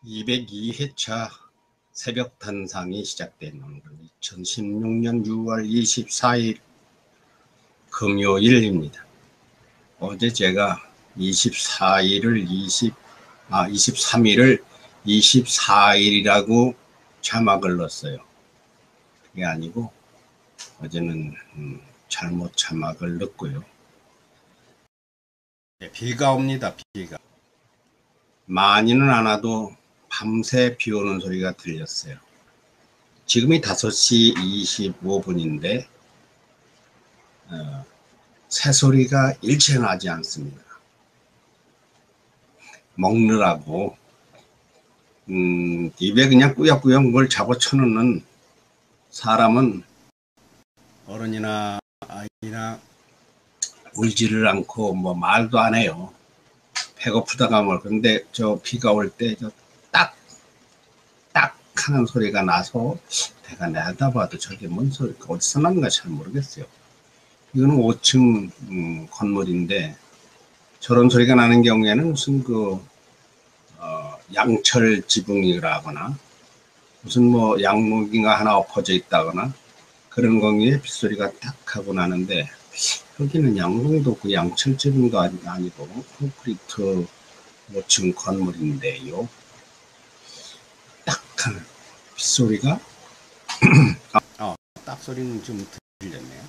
202회차 새벽 단상이 시작된 오늘은 2016년 6월 24일 금요일입니다. 어제 제가 23일을 24일이라고 자막을 넣었어요. 그게 아니고 어제는 잘못 자막을 넣었고요. 비가 옵니다. 비가. 많이는 안 와도 밤새 비 오는 소리가 들렸어요. 지금이 5시 25분인데 새소리가 일체 나지 않습니다. 먹느라고 입에 그냥 꾸역꾸역 뭘 잡아쳐놓는 사람은 어른이나 아이나 울지를 않고 뭐 말도 안 해요. 배고프다가 뭘. 근데 저 비가 올 때 저 딱 하는 소리가 나서 내가 내다봐도 저게 뭔 소리가 어디서 나는가 잘 모르겠어요. 이거는 5층 건물인데 저런 소리가 나는 경우에는 무슨 양철 지붕이라거나 무슨 뭐 양목인가 하나 엎어져 있다거나 그런 경우에 빗소리가 딱 하고 나는데 여기는 양봉도 그 양철 지붕도 아니고 콘크리트 5층 건물인데요. 딱한 빗소리가 딱 소리는 좀 들렸네요.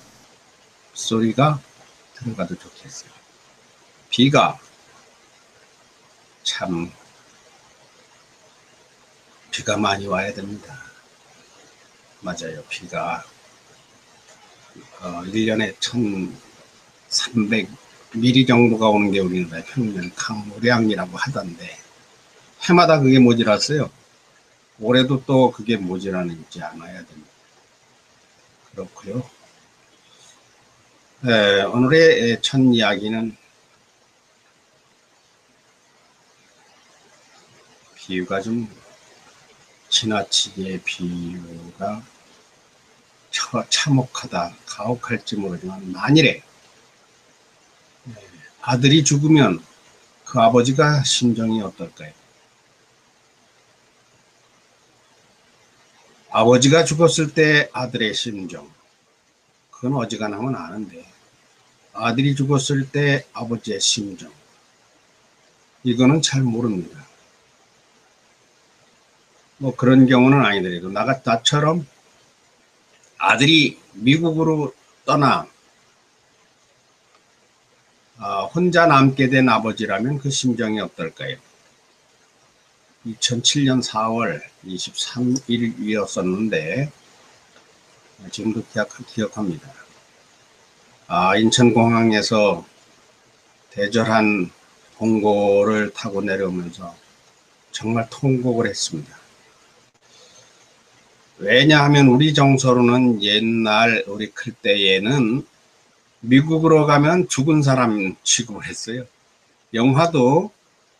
빗소리가 들어가도 좋겠어요. 비가 참 비가 많이 와야 됩니다. 맞아요. 비가 1년에 1300mm 정도가 오는 게 우리나라의 평년 강우량이라고 하던데 해마다 그게 모자랐어요. 올해도 또 그게 모자라는지 않아야 됩니다. 그렇고요. 오늘의 첫 이야기는 비유가 좀 지나치게 비유가 참혹하다, 가혹할지 모르지만 만일에 아들이 죽으면 그 아버지가 심정이 어떨까요? 아버지가 죽었을 때 아들의 심정, 그건 어지간하면 아는데 아들이 죽었을 때 아버지의 심정, 이거는 잘 모릅니다. 뭐 그런 경우는 아니더라도 나처럼 아들이 미국으로 떠나 혼자 남게 된 아버지라면 그 심정이 어떨까요? 2007년 4월 23일이었었는데 지금도 기억합니다. 인천공항에서 대절한 봉고를 타고 내려오면서 정말 통곡을 했습니다. 왜냐하면 우리 정서로는 옛날 우리 클 때에는 미국으로 가면 죽은 사람 취급을 했어요. 영화도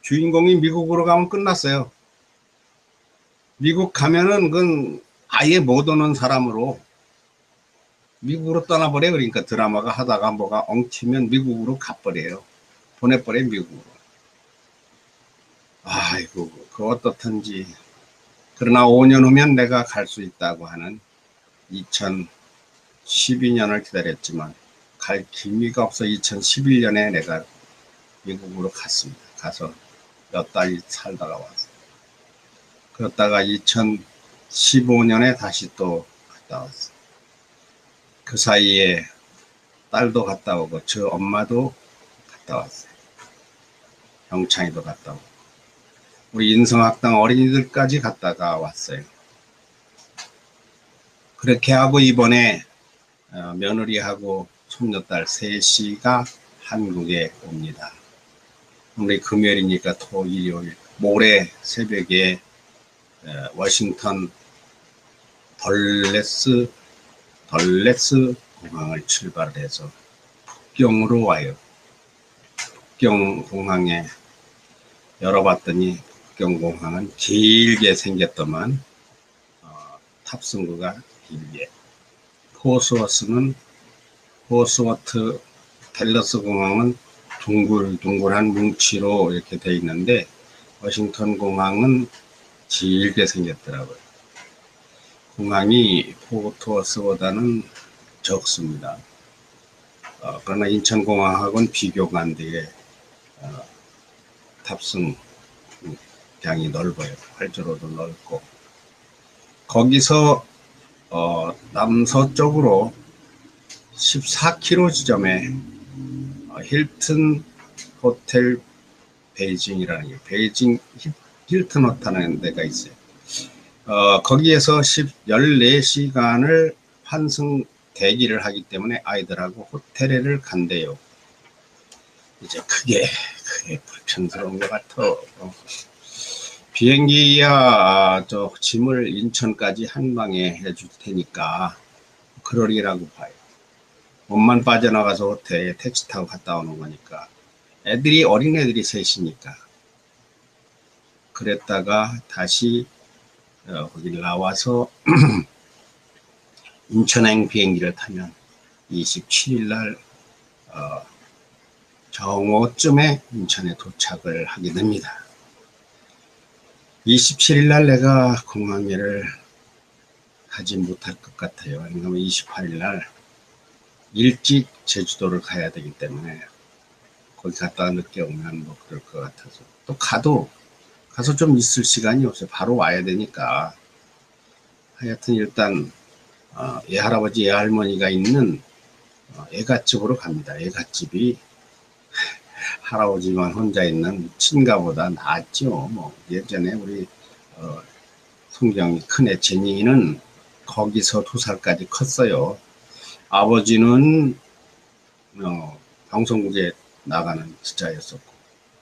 주인공이 미국으로 가면 끝났어요. 미국 가면은 그건 아예 못 오는 사람으로 미국으로 떠나버려. 그러니까 드라마가 하다가 뭐가 엉키면 미국으로 가버려요. 보내버려요, 미국으로. 아이고, 그 어떻든지. 그러나 5년 후면 내가 갈 수 있다고 하는 2012년을 기다렸지만 갈 기미가 없어 2011년에 내가 미국으로 갔습니다. 가서 몇 달 살다가 왔어요. 그러다가 2015년에 다시 또 갔다 왔어요. 그 사이에 딸도 갔다 오고 저 엄마도 갔다 왔어요. 영창이도 갔다 오고 우리 인성학당 어린이들까지 갔다가 왔어요. 그렇게 하고 이번에 며느리하고 손녀딸 셋이가 한국에 옵니다. 오늘 금요일이니까 토, 일요일, 모레 새벽에 워싱턴 덜레스 공항을 출발해서 북경으로 와요. 북경 공항에 열어봤더니 북경 공항은 길게 생겼더만 탑승구가 길게 호스워트 댈러스 공항은 둥글둥글한 뭉치로 이렇게 돼 있는데 워싱턴 공항은 길게 생겼더라고요. 공항이 포트워스보다는 적습니다. 그러나 인천공항하고는 비교가 안 되게 탑승량이 넓어요. 활주로도 넓고. 거기서 남서쪽으로 14km 지점에 힐튼 호텔 베이징이라는 게 베이징 힐튼 호텔이라는 데가 있어요. 거기에서 14시간을 환승 대기를 하기 때문에 아이들하고 호텔에를 간대요. 이제 그게 불편스러운 것 같아. 비행기야 저 짐을 인천까지 한 방에 해줄 테니까 그러리라고 봐요. 몸만 빠져나가서 호텔에 택시 타고 갔다 오는 거니까. 어린애들이 셋이니까. 그랬다가 다시 거기 나와서 인천행 비행기를 타면 27일 날 정오쯤에 인천에 도착을 하게 됩니다. 27일 날 내가 공항에를 가지 못할 것 같아요. 왜냐하면 28일 날 일찍 제주도를 가야 되기 때문에 거기 갔다가 늦게 오면 뭐 그럴 것 같아서 또 가서 좀 있을 시간이 없어요. 바로 와야 되니까. 하여튼 일단 애할아버지 애할머니가 있는 애갓집으로 갑니다. 애갓집이 할아버지만 혼자 있는 친가보다 낫죠. 뭐 예전에 우리 송경이 큰애 제니는 거기서 2살까지 컸어요. 아버지는 방송국에 나가는 기자였었고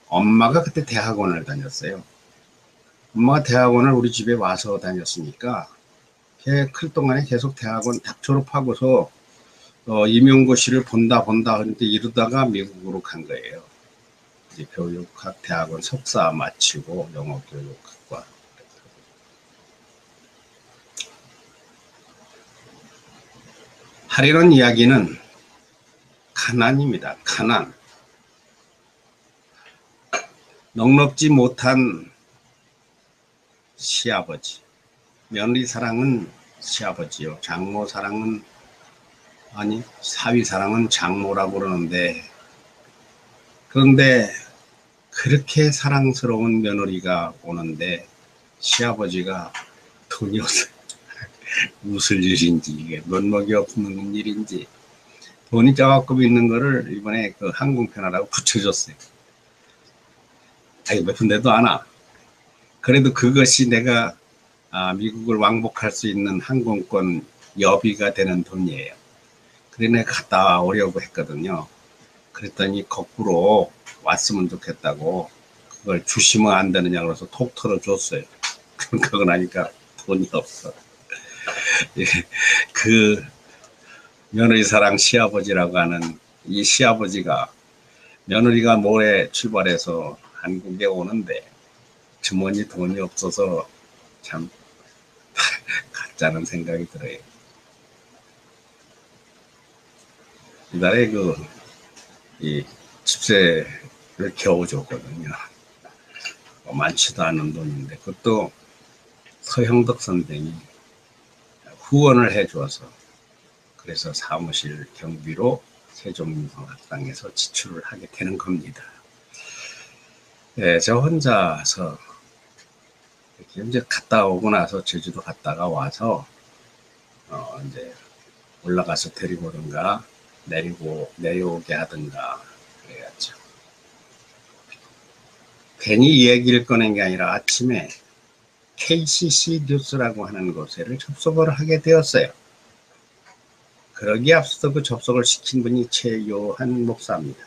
엄마가 그때 대학원을 다녔어요. 엄마가 대학원을 우리 집에 와서 다녔으니까 걔 클 동안에 계속 대학원 딱 졸업하고서 임용고시를 본다 하는데 이러다가 미국으로 간 거예요. 이제 교육학 대학원 석사 마치고 영어교육학과. 하려는 이야기는 가난입니다. 가난. 넉넉지 못한 시아버지. 며느리 사랑은 시아버지요. 장모 사랑은 사위 사랑은 장모라고 그러는데 그런데 그렇게 사랑스러운 며느리가 오는데 시아버지가 돈이 없어요. 무슨 일인지 이게 면목이 없는 일인지 돈이 조금 있는 거를 이번에 그 항공편하라고 붙여줬어요. 몇 푼대도 안 와. 그래도 그것이 내가 미국을 왕복할 수 있는 항공권 여비가 되는 돈이에요. 그래 내가 갔다 오려고 했거든요. 그랬더니 거꾸로 왔으면 좋겠다고 그걸 주시면 안 되느냐 그래서 톡 털어줬어요. 그러고 나니까 돈이 없어. 그 며느리 사랑 시아버지라고 하는 이 시아버지가 며느리가 모레 출발해서 한국에 오는데 주머니 돈이 없어서 참 가짜는 생각이 들어요. 이달에 이 집세를 겨우 줬거든요. 많지도 않은 돈인데 그것도 서형덕 선생이 후원을 해줘서 그래서 사무실 경비로 세종민속학당에서 지출을 하게 되는 겁니다. 네, 저 혼자서 이렇게 이제 갔다 오고 나서 제주도 갔다가 와서 이제 올라가서 데리고 오든가 내려오게 하든가 그래야죠. 괜히 이 얘기를 꺼낸 게 아니라 아침에 KCC 뉴스라고 하는 곳에를 접속을 하게 되었어요. 그러기에 앞서서 그 접속을 시킨 분이 최요한 목사입니다.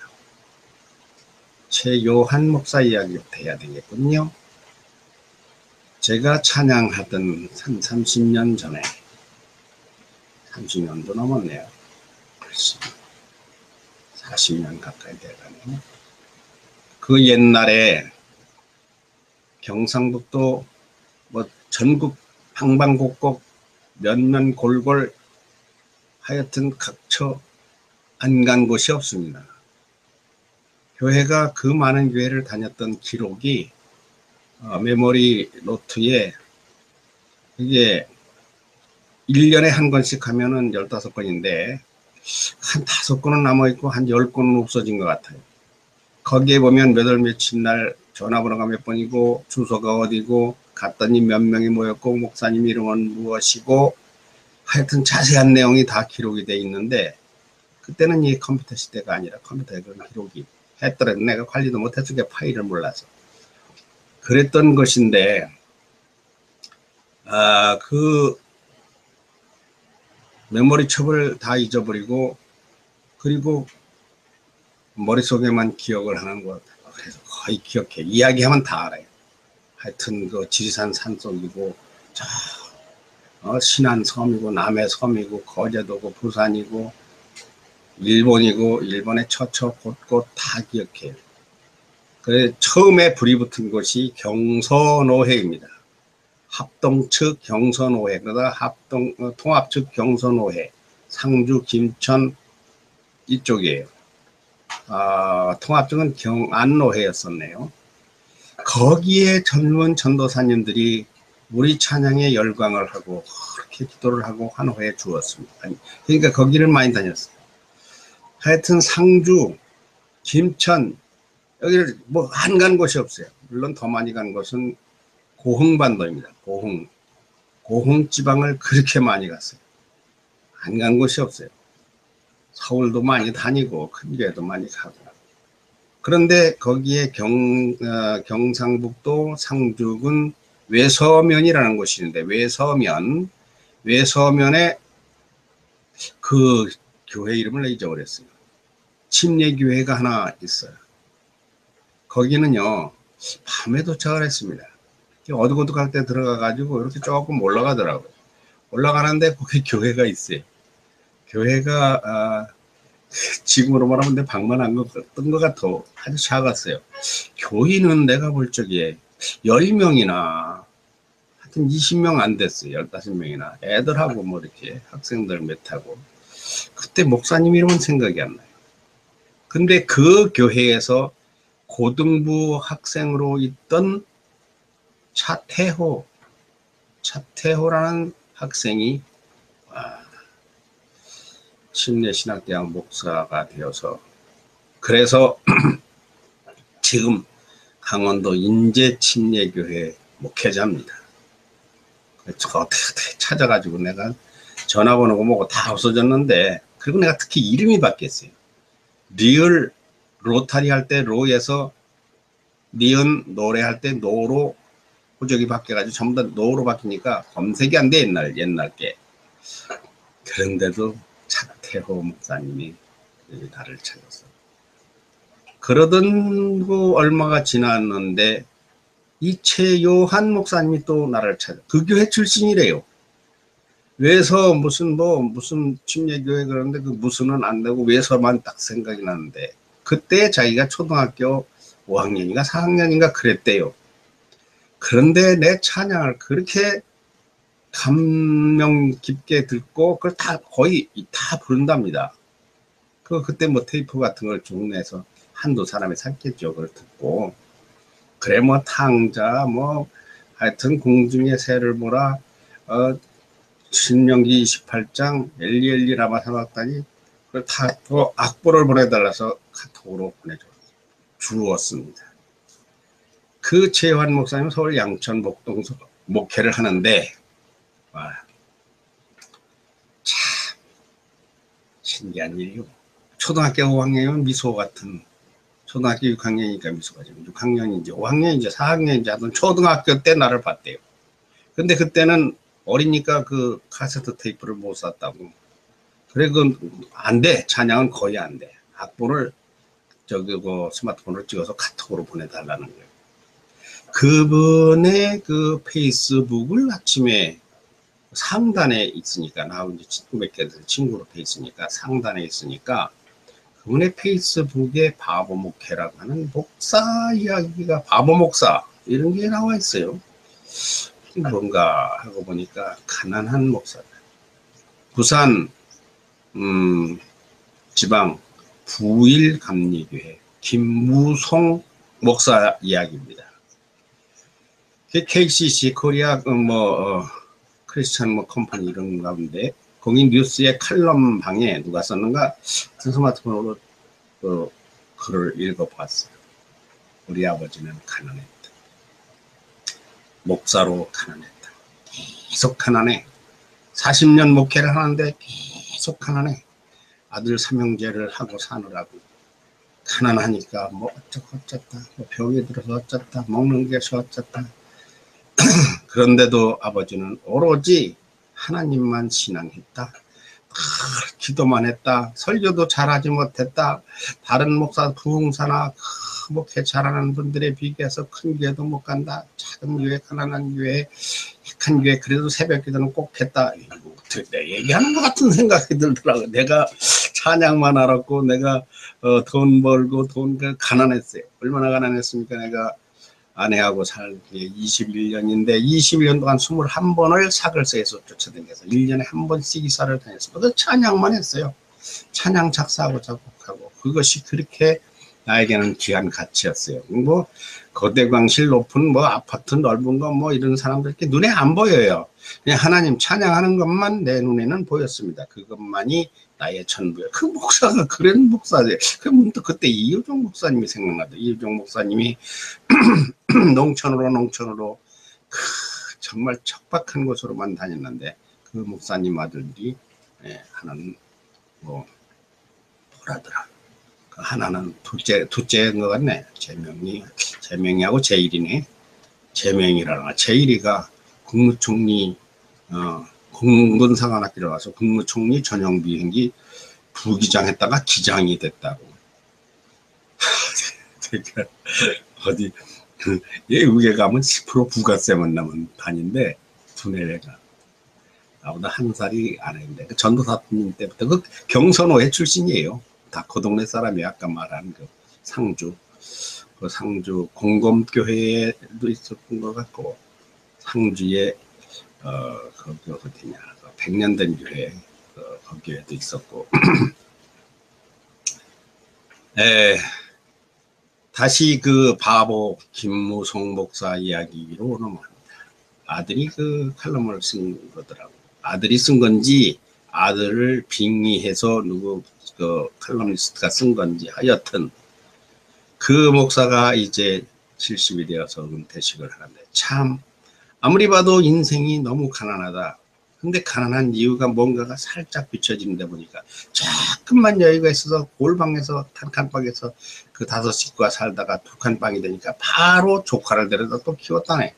최요한 목사 이야기부터 해야 되겠군요. 제가 찬양하던 30년 전에 30년도 넘었네요. 벌써 40년 가까이 돼가네요. 그 옛날에 경상북도 전국 방방곡곡 면면 골골 하여튼 각처 안 간 곳이 없습니다. 교회가 그 많은 교회를 다녔던 기록이 메모리 노트에 이게 1년에 한 권씩 하면은 15권인데 한 5권은 남아있고 한 10권은 없어진 것 같아요. 거기에 보면 몇 월 며칠 날 전화번호가 몇 번이고 주소가 어디고 갔더니 몇 명이 모였고 목사님 이름은 무엇이고 하여튼 자세한 내용이 다 기록이 돼 있는데 그때는 이 컴퓨터 시대가 아니라 컴퓨터에 그런 기록이 했더라도 내가 관리도 못해서 그 파일을 몰라서 그랬던 것인데 그 메모리 첩을 다 잊어버리고 그리고 머릿속에만 기억을 하는 것. 그래서 거의 기억해. 이야기하면 다 알아요. 하여튼 그 지리산 산속이고 저 신안 섬이고 남해 섬이고 거제도고 부산이고 일본이고 일본의 처처 곳곳 다 기억해요. 그래 처음에 불이 붙은 곳이 경서노회입니다. 합동 측 경서노회 그러다가 합동 통합 측 경서노회 상주 김천 이쪽이에요. 통합 측은 경안노회였었네요. 거기에 젊은 전도사님들이 우리 찬양에 열광을 하고 그렇게 기도를 하고 환호해 주었습니다. 그러니까 거기를 많이 다녔어요. 하여튼 상주, 김천 여기를 뭐 안 간 곳이 없어요. 물론 더 많이 간 곳은 고흥반도입니다. 고흥 지방을 그렇게 많이 갔어요. 안 간 곳이 없어요. 서울도 많이 다니고 큰 교회도 많이 가고. 그런데 거기에 경상북도 상주군 외서면이라는 곳이 있는데 외서면에 그 교회 이름을 잊어버렸어요. 침례교회가 하나 있어요. 거기는요 밤에 도착을 했습니다. 어둑어둑할 때 들어가가지고 이렇게 조금 올라가더라고요. 올라가는데 거기 교회가 있어요. 교회가 지금으로 말하면 내 방문한 것 같아. 아주 작았어요. 교인은 내가 볼 적에 10명이나 하여튼 20명 안 됐어요. 15명이나 애들하고 뭐 이렇게 학생들 몇하고 그때 목사님 이름은 생각이 안 나요. 근데 그 교회에서 고등부 학생으로 있던 차태호라는 학생이 침례신학대학 목사가 되어서 그래서 지금 강원도 인제침례교회 목회자입니다. 어떻게 찾아가지고 내가 전화번호고 뭐고 다 없어졌는데 그리고 내가 특히 이름이 바뀌었어요. 리을 로타리 할 때 로에서 니은 노래할 때 노로 호적이 바뀌어가지고 전부 다 노로 바뀌니까 검색이 안 돼 옛날 게. 그런데도 차태호 목사님이 나를 찾았어. 그러던 그 얼마가 지났는데 이 최요한 목사님이 또 나를 찾아. 그 교회 출신이래요. 왜서 무슨 침례교회 그러는데 그 무슨은 안 되고 왜서만 딱 생각이 나는데 그때 자기가 초등학교 5학년인가 4학년인가 그랬대요. 그런데 내 찬양을 그렇게 감명 깊게 듣고 그걸 거의 다 부른답니다. 그때 뭐 테이프 같은 걸 쭉 내서 한두 사람이 샀겠죠. 그걸 듣고 그래 뭐 탕자 뭐 하여튼 공중의 새를 보라 신명기 28장 엘리 라마 사박단이 그걸 다 악보를 보내달라서 카톡으로 주었습니다. 그 최환 목사님 서울 양천 목동서 목회를 하는데 참 신기한 일이요. 초등학교 5학년이면 미소 같은 초등학교 6학년이니까 미소가 지금 6학년인지 5학년인지 4학년인지 하던 초등학교 때 나를 봤대요. 근데 그때는 어리니까 그 카세트 테이프를 못 샀다고. 그래 안 돼. 찬양은 거의 안 돼. 악보를 스마트폰으로 찍어서 카톡으로 보내달라는 거예요. 그분의 그 페이스북을 아침에 상단에 있으니까 나하고 이제 친구로 돼 있으니까 상단에 있으니까 그분의 페이스북에 바보 목회라고 하는 목사 이야기가 바보 목사 이런 게 나와 있어요. 뭔가 하고 보니까 가난한 목사다. 부산 지방 부일감리교회 김무송 목사 이야기입니다. KCC 코리아 크리스천 컴퍼니 이런 가운데 거기 뉴스의 칼럼 방에 누가 썼는가 스마트폰으로 글을 읽어봤어요. 우리 아버지는 가난했다. 목사로 가난했다. 계속 가난해. 40년 목회를 하는데 계속 가난해. 아들 삼형제를 하고 사느라고 가난하니까 뭐 어쩌다 뭐 병이 들어서 어쩌다 먹는 게 어쩌다. 그런데도 아버지는 오로지 하나님만 신앙했다. 기도만 했다. 설교도 잘하지 못했다. 다른 목사 부흥사나 목회 잘하는 분들에 비교해서 큰 교회도 못 간다. 작은 교회, 가난한 교회, 약한 교회 그래도 새벽 기도는 꼭 했다. 내 얘기하는 것 같은 생각이 들더라고. 내가 찬양만 알았고 내가 돈 벌고 가난했어요. 얼마나 가난했습니까? 내가 아내하고 살기 21년인데 21년 동안 21번을 사글세에서 쫓아다녀서 1년에 한 번씩 이사를 다녔어요. 그래서 찬양만 했어요. 찬양 작사하고 작곡하고 그것이 그렇게 나에게는 귀한 가치였어요. 뭐 거대광실 높은 뭐 아파트 넓은 거 뭐 이런 사람들 이렇게 눈에 안 보여요. 그냥 하나님 찬양하는 것만 내 눈에는 보였습니다. 그것만이 나의 전부예요. 그 목사가 그런 목사지. 문득 그때 이효종 목사님이 생각나죠. 이효종 목사님이 농촌으로 정말 척박한 곳으로만 다녔는데 그 목사님 아들들이 하나는 뭐 보라더라. 그 하나는 둘째인 것 같네. 재명이하고 제일이네. 재명이라나 제일이가 국무총리 공군사관학교를 와서 국무총리 전용 비행기 부기장 했다가 기장이 됐다고. 그러니까 어디 외국에 가면 10% 부가세만 나면 반인데 두뇌가 나보다 한 살이 아래인데 전도사님 때부터 그 경선호회 출신이에요. 다 그 동네 사람이 아까 말한 그 상주 공검교회에도 있었던 것 같고 상주에 거기 어디냐 백년된 교회 거기에도 있었고 다시 그 바보 김무송 목사 이야기로 넘어갑니다. 아들이 그 칼럼을 쓴 거더라고. 아들이 쓴 건지 아들을 빙의해서 누구 그 칼럼니스트가 쓴 건지 하여튼 그 목사가 이제 70이 되어서 은퇴식을 하는데 참 아무리 봐도 인생이 너무 가난하다. 근데 가난한 이유가 뭔가가 살짝 비춰지는데 보니까 조금만 여유가 있어서 골방에서 단칸방에서 그 5식구가 살다가 2칸방이 되니까 바로 조카를 데려다 또 키웠다네.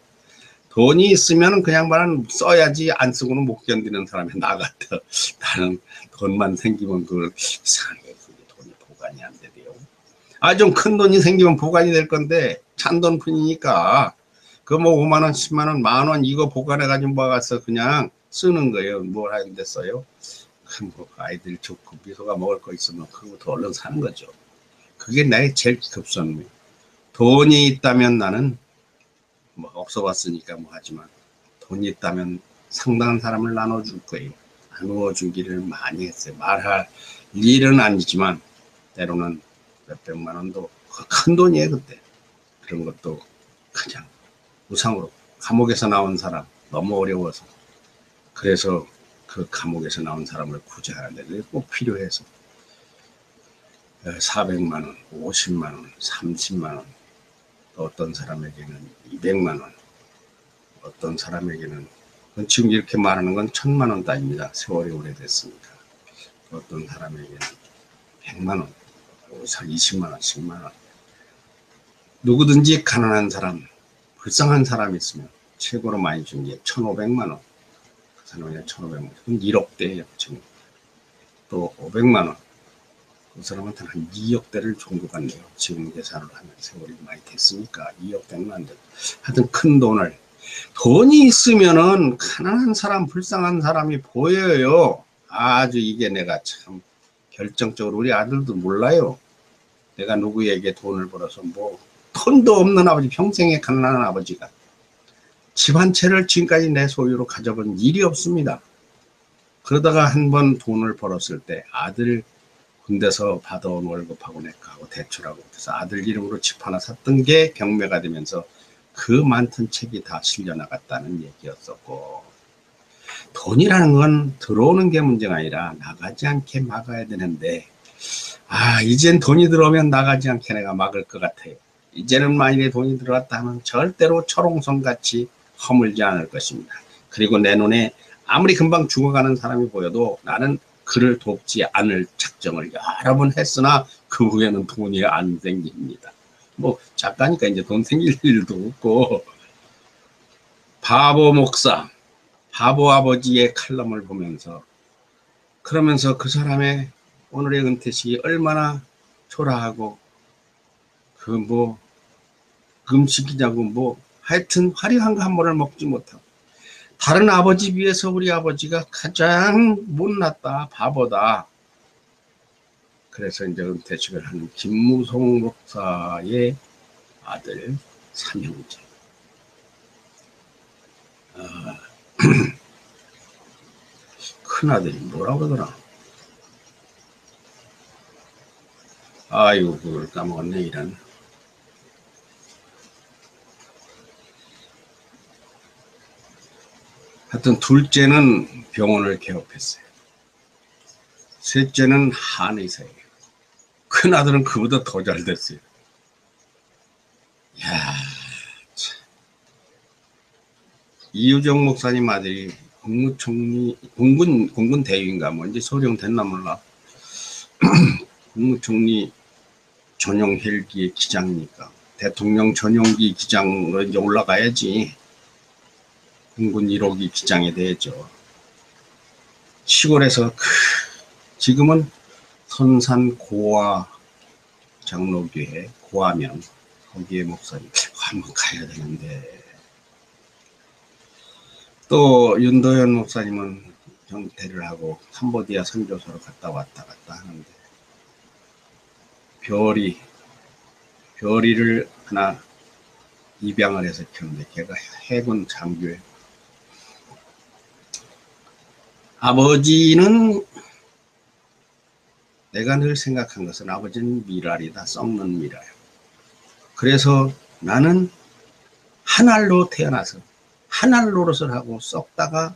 돈이 있으면 그냥 말은 써야지 안 쓰고는 못 견디는 사람이 나 같아. 나는 돈만 생기면 그걸 이상하게 그게 돈이 보관이 안 되대요. 좀 큰 돈이 생기면 보관이 될 건데 잔돈뿐이니까 그 뭐 5만 원, 10만 원, 10,000원 이거 보관해가지고 모아서 그냥 쓰는 거예요. 뭘 하는데 써요? 뭐 아이들 좋고 미소가 먹을 거 있으면 그거부터 얼른 사는 거죠. 그게 나의 제일 급선무예요. 돈이 있다면 나는 뭐 없어봤으니까 뭐 하지만 돈이 있다면 상당한 사람을 나눠줄 거예요. 나누어주기를 많이 했어요. 말할 일은 아니지만 때로는 몇백만 원도 큰 돈이에요. 그때 그런 것도 그냥 우상으로 감옥에서 나온 사람 너무 어려워서 그래서 그 감옥에서 나온 사람을 구제하는데 꼭 필요해서 400만 원, 50만 원, 30만 원 어떤 사람에게는 200만 원 어떤 사람에게는 지금 이렇게 말하는 건 1,000만 원 단위입니다. 세월이 오래됐으니까 어떤 사람에게는 100만 원 20만 원, 10만 원 누구든지 가난한 사람 불쌍한 사람이 있으면 최고로 많이 준 게 1,500만 원. 그 사람에게 1,500만 원. 그럼 1억대예요. 지금. 또 500만 원. 그 사람한테는 한 2억대를 준 것 같네요. 지금 계산을 하면 세월이 많이 됐으니까 2억대는 안 되고. 하여튼 큰 돈을. 돈이 있으면은 가난한 사람, 불쌍한 사람이 보여요. 아주 이게 내가 참 결정적으로 우리 아들도 몰라요. 내가 누구에게 돈을 벌어서 뭐 돈도 없는 아버지, 평생에 가난한 아버지가 집 한 채를 지금까지 내 소유로 가져본 일이 없습니다. 그러다가 한번 돈을 벌었을 때 아들 군대에서 받아온 월급하고 내가하고 대출하고 그래서 아들 이름으로 집 하나 샀던 게 경매가 되면서 그 많던 책이 다 실려나갔다는 얘기였었고, 돈이라는 건 들어오는 게 문제가 아니라 나가지 않게 막아야 되는데, 이젠 돈이 들어오면 나가지 않게 내가 막을 것 같아요. 이제는 만일에 돈이 들어왔다 하면 절대로 철옹성같이 허물지 않을 것입니다. 그리고 내 눈에 아무리 금방 죽어가는 사람이 보여도 나는 그를 돕지 않을 작정을 여러 번 했으나 그 후에는 돈이 안 생깁니다. 뭐 작가니까 이제 돈 생길 일도 없고. 바보 목사, 바보 아버지의 칼럼을 보면서, 그러면서 그 사람의 오늘의 은퇴식이 얼마나 초라하고, 음식이냐고 하여튼 화려한 거 한 번을 먹지 못하고, 다른 아버지 비해서 우리 아버지가 가장 못났다, 바보다. 그래서 이제 은퇴식을 하는 김무송 목사의 아들 삼형제. 큰아들이 뭐라고 그러더라. 아이고, 그걸 까먹었네, 이런. 하여튼 둘째는 병원을 개업했어요. 셋째는 한의사예요. 큰아들은 그보다 더 잘 됐어요. 이야, 참. 이유정 목사님 아들이 국무총리, 공군 대위인가 뭐 이제 소령 됐나 몰라. 국무총리 전용 헬기의 기장이니까 대통령 전용기 기장으로 이제 올라가야지. 공군 1호기 기장이 되죠. 시골에서 지금은 선산 고아 장로교회 고아면 거기에 목사님 한번 가야 되는데, 또 윤도현 목사님은 경태를 하고 캄보디아 선교사로 갔다 왔다 하는데, 별이를 하나 입양을 해서 키우는데 걔가 해군 장교예요. 아버지는, 내가 늘 생각한 것은 아버지는 미랄이다, 썩는 미랄. 그래서 나는 한 알로 태어나서 한 알 노릇을 하고 썩다가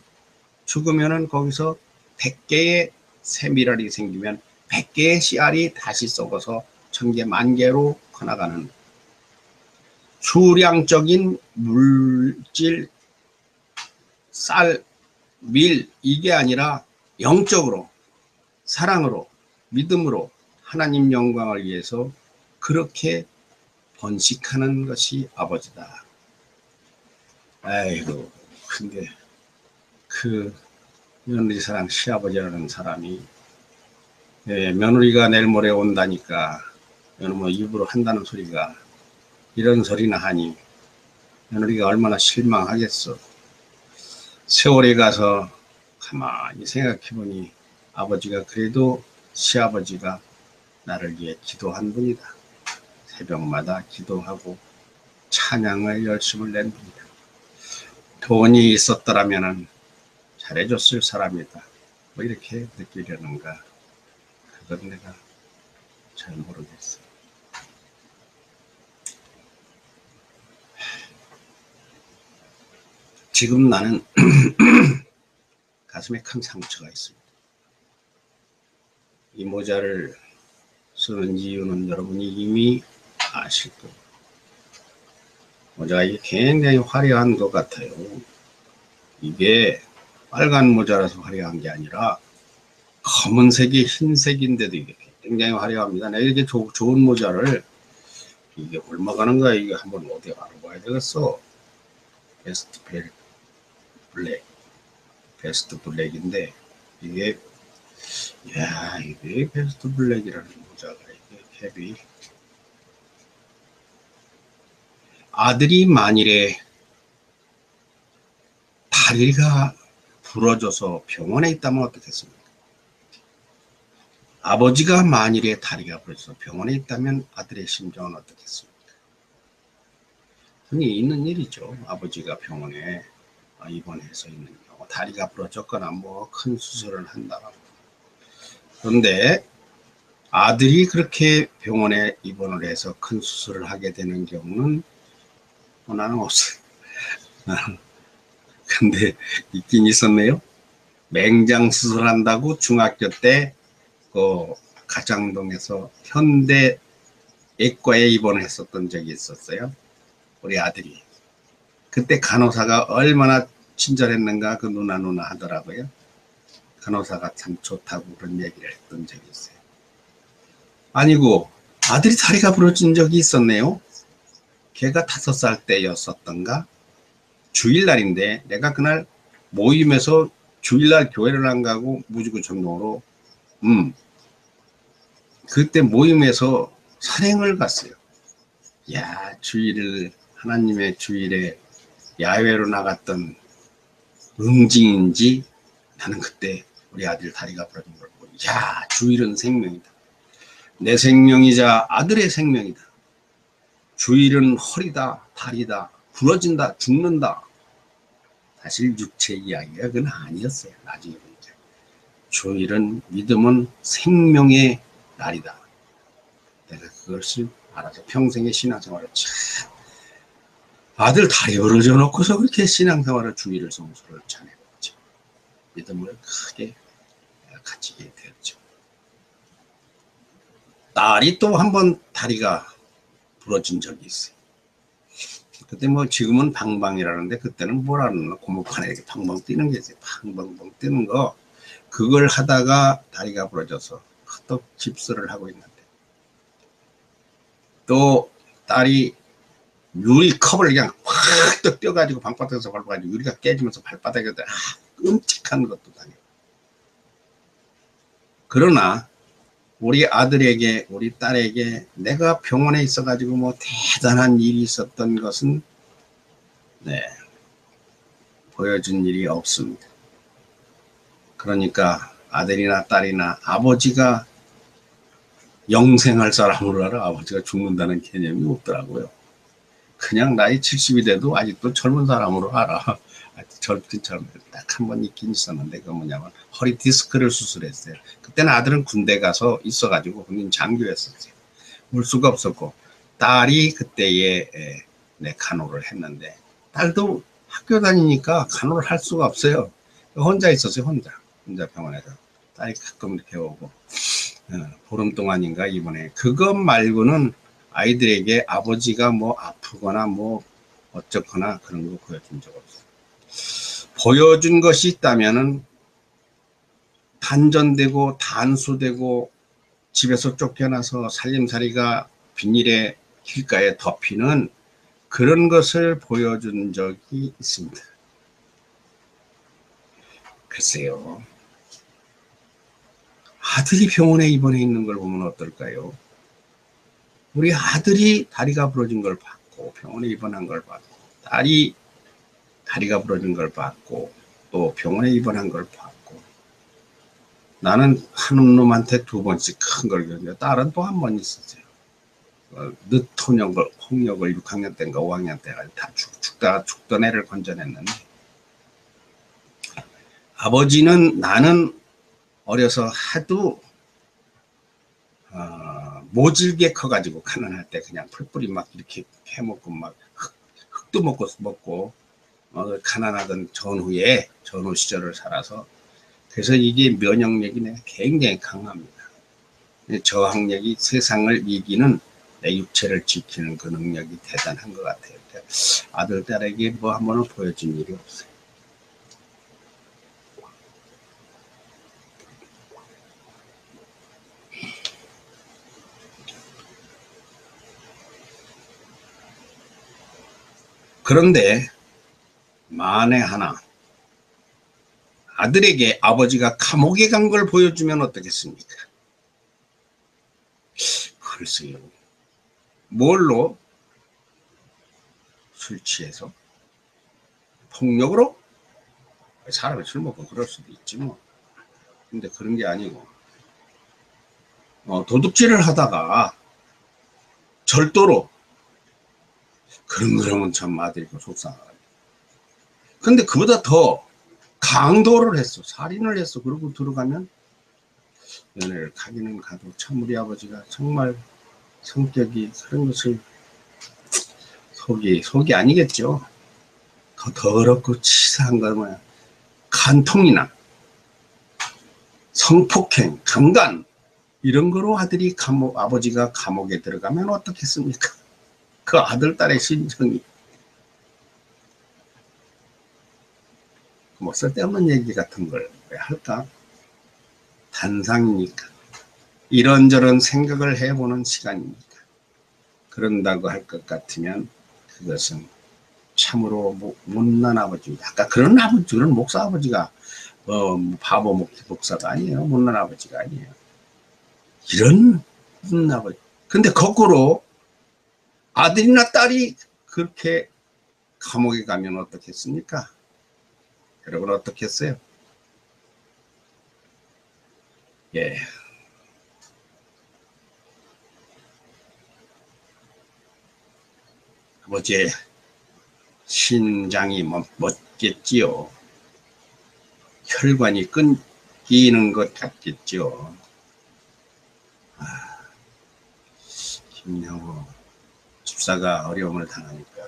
죽으면은 거기서 100개의 새 미랄이 생기면 100개의 씨알이 다시 썩어서 1000개, 10,000개로 커나가는 수량적인 물질, 쌀, 밀, 이게 아니라 영적으로, 사랑으로, 믿음으로 하나님 영광을 위해서 그렇게 번식하는 것이 아버지다. 아이고, 근데 며느리 사랑 시아버지라는 사람이, 며느리가 내일 모레 온다니까 뭐 입으로 한다는 소리가 이런 소리나 하니 며느리가 얼마나 실망하겠어. 세월에 가서 가만히 생각해보니 아버지가 그래도 시아버지가 나를 위해 기도한 분이다. 새벽마다 기도하고 찬양을 열심을 낸 분이다. 돈이 있었더라면 잘해줬을 사람이다. 뭐 이렇게 느끼려는가. 그건 내가 잘 모르겠어. 지금 나는 가슴에 큰 상처가 있습니다. 이 모자를 쓰는 이유는 여러분이 이미 아실 거예요. 모자가 굉장히 화려한 것 같아요. 이게 빨간 모자라서 화려한 게 아니라 검은색이 흰색인데도 이게 굉장히 화려합니다. 내가 이렇게 좋은 모자를, 이게 얼마 가는가, 이게 한번 어디 알아봐야 되겠어. 베스트 블랙, 베스트 블랙인데, 이게 베스트 블랙이라는 모자가 이게 캡이. 아들이 만일에 다리가 부러져서 병원에 있다면 어떻겠습니까? 아버지가 만일에 다리가 부러져서 병원에 있다면 아들의 심정은 어떻겠습니까? 흔히 있는 일이죠. 아버지가 병원에 입원해서 있는 경우, 다리가 부러졌거나 뭐 큰 수술을 한다고. 그런데 아들이 그렇게 병원에 입원을 해서 큰 수술을 하게 되는 경우는 나는 없어요. 근데 있긴 있었네요. 맹장 수술한다고 중학교 때 그 가장동에서 현대 외과에 입원했었던 적이 있었어요. 우리 아들이. 그때 간호사가 얼마나 친절했는가 그 누나 하더라고요. 간호사가 참 좋다고 그런 얘기를 했던 적이 있어요. 아니고 아들이 다리가 부러진 적이 있었네요. 걔가 5살 때였었던가. 주일날인데 내가 그날 모임에서 주일날 교회를 안 가고 무주구청동으로 그때 모임에서 산행을 갔어요. 야, 주일을 하나님의 주일에 야외로 나갔던 응징인지 나는 그때 우리 아들 다리가 부러진 걸 보고 야, 주일은 생명이다. 내 생명이자 아들의 생명이다. 주일은 허리다, 다리다, 부러진다, 죽는다. 사실 육체 이야기가 그건 아니었어요. 나중에 보니까. 주일은 믿음은 생명의 날이다. 내가 그것을 알아서 평생의 신앙생활을 참 아들 다리 부러져 놓고서 그렇게 신앙생활을 주일을 성수를 전해봤죠. 믿음을 크게 가지게 되었죠. 딸이 또 한 번 다리가 부러진 적이 있어요. 그때 뭐 지금은 방방이라는데 그때는 뭐라는 고무판에 이렇게 팡팡 뛰는 게 있어요. 팡팡 뛰는 거 그걸 하다가 다리가 부러져서 또 깁스를 하고 있는데 또 딸이 유리컵을 그냥 확 뛰어가지고 방바닥에서 밟아가지고 유리가 깨지면서 발바닥에 끔찍한 것도 당해요. 그러나 우리 아들에게 우리 딸에게 내가 병원에 있어가지고 뭐 대단한 일이 있었던 것은 보여준 일이 없습니다. 그러니까 아들이나 딸이나 아버지가 영생할 사람으로 알아. 아버지가 죽는다는 개념이 없더라고요. 그냥 나이 70이 돼도 아직도 젊은 사람으로 알아. 젊긴 젊은 딱 한 번 있긴 있었는데 그 뭐냐면 허리 디스크를 수술했어요. 그때는 아들은 군대 가서 있어가지고 군인 장교였었어요. 올 수가 없었고 딸이 그때에 간호를 했는데 딸도 학교 다니니까 간호를 할 수가 없어요. 혼자 있었어요. 혼자 병원에서 딸이 가끔 이렇게 오고 보름 동안인가 이번에 그것 말고는 아이들에게 아버지가 뭐 아프거나 뭐 어쩌거나 그런 거 보여준 적 없어요. 보여준 것이 있다면은 단전되고 단수되고 집에서 쫓겨나서 살림살이가 비닐에 길가에 덮이는 그런 것을 보여준 적이 있습니다. 글쎄요. 아들이 병원에 입원해 있는 걸 보면 어떨까요? 우리 아들이 다리가 부러진 걸 봤고 병원에 입원한 걸 봤고 딸이 다리가 부러진 걸 봤고 또 병원에 입원한 걸 봤고 나는 한 놈한테 2번씩 큰 걸 겪었는데 딸은 또 한 번 있었어요. 늦통역을 홍역을 6학년 때인가 5학년 때가 다 죽다가 죽던 애를 건져냈는데 아버지는 나는 어려서 하도 모질게 커가지고 가난할 때 그냥 풀뿌리 막 이렇게 해먹고 막 흙도 먹고 가난하던 전후 시절을 살아서 그래서 이게 면역력이 굉장히 강합니다. 저항력이 세상을 이기는 내 육체를 지키는 그 능력이 대단한 것 같아요. 아들, 딸에게 뭐 한 번은 보여준 일이 없어요. 그런데 만에 하나 아들에게 아버지가 감옥에 간 걸 보여주면 어떻겠습니까? 글쎄요. 뭘로? 술 취해서? 폭력으로? 사람이 술 먹고 그럴 수도 있지 뭐. 근데 그런 게 아니고 도둑질을 하다가 절도로 그러면 참 아들이 속상하다. 근데 그보다 더 강도를 했어. 살인을 했어. 그러고 들어가면 연애를 가기는 가도 참 우리 아버지가 정말 성격이 그런 것을 속이 아니겠죠. 더 더럽고 치사한 거 뭐야. 간통이나 성폭행, 강간 이런 거로 아들이 아버지가 감옥에 들어가면 어떻겠습니까? 그 아들, 딸의 심정이. 뭐 쓸데없는 얘기 같은 걸 왜 할까? 단상이니까. 이런저런 생각을 해보는 시간이니까. 그런다고 할 것 같으면 그것은 참으로 못난 아버지입니다. 아까 그런 아버지, 그런 목사 아버지가 바보 목사가 아니에요. 못난 아버지가 아니에요. 이런 아버지. 근데 거꾸로 아들이나 딸이 그렇게 감옥에 가면 어떻겠습니까? 여러분 어떻겠어요? 예. 아버지의 심장이 멎겠지요. 혈관이 끊기는 것 같겠죠. 김영호 집사가 어려움을 당하니까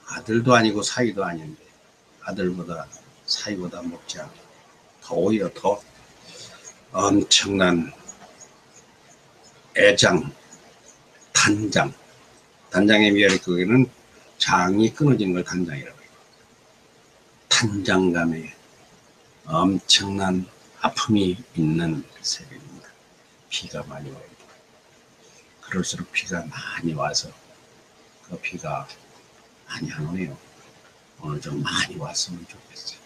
아들도 아니고 사이도 아닌데 아들보다 사이보다 못지 않고 더 오히려 더 엄청난 애장, 단장의 미열이 그게는 장이 끊어진 걸 단장이라고 해요. 단장감에 엄청난 아픔이 있는 새벽입니다. 비가 많이 와요. 그럴수록 비가 많이 와서 그 비가 많이 안 오네요. 오늘 좀 많이 왔으면 좋겠어요.